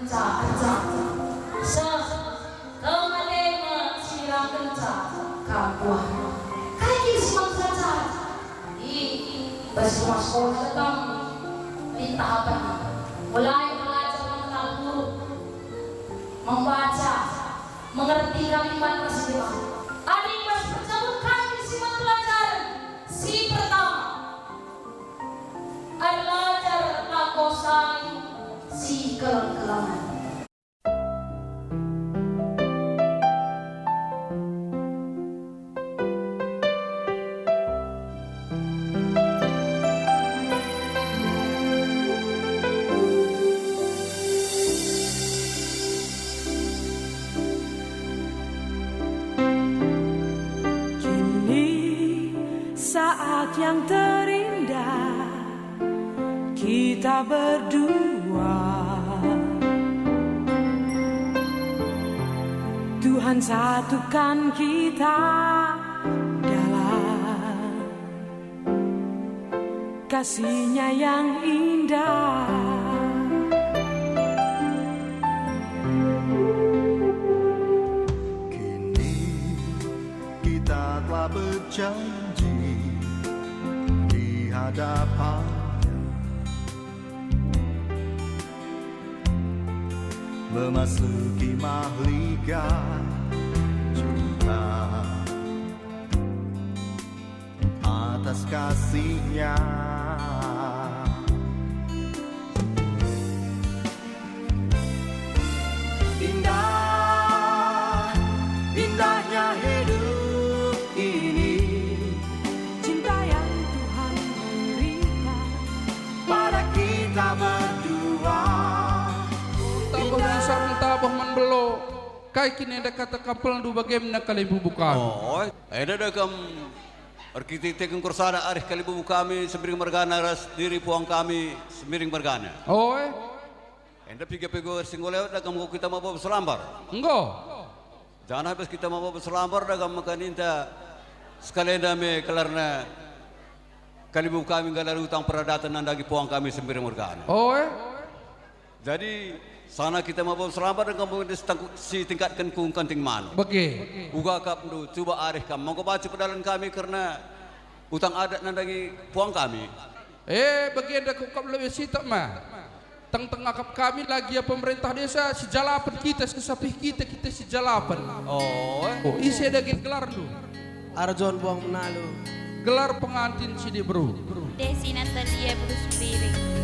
kenca aja se kemalema sirang kenca kabuah kaki semang saja i bersemua sekolah datang di tahapan mulai belajar mengenal guru membaca mengerti kalimat tersebut adik pas berjabut kaki semang pelajaran si pertama belajar lakosai si kelang-kelangan. Kini saat yang terindah kita berdua, Tuhan satukan kita dalam kasih-Nya yang indah. Kini kita telah berjanji di hadapan memasuki mahligai cinta atas kasih-Nya. Indah, indahnya hidup ini, Cinta yang Tuhan berikan pada kita berdua. Tabah tabah man belo kai kini ada kata kapal du bagaimana kali bubukan. Oh, ada kam arkitek kursana arih kali bubu kami semiring mergana ras diri puang kami semiring mergana. Oh, Enda piga-piga singgolewat dah kamu kita mau berselambar. enggak. Jangan habis kita mau berselambar dah kamu kaninta sekalian dame kelarna kali bubu kami galar utang peradatan nandagi puang kami semiring mergana. Oh, Jadi sana kita mau berselambar dan kamu si tingkatkan kung kanting mano. bagi. Uga kap du coba arih kam mau baca pedalan kami karena utang adat nandagi puang kami. Bagi anda kau lebih sitak mah. Tengah kap kami lagi ya pemerintah desa sejalapan kita kesapih kita sejalapan. Oh, Oh, isi ada gelar lu. Arjon Buang Menalu. Gelar pengantin si di bro. Desi Natalia Bruce Piring.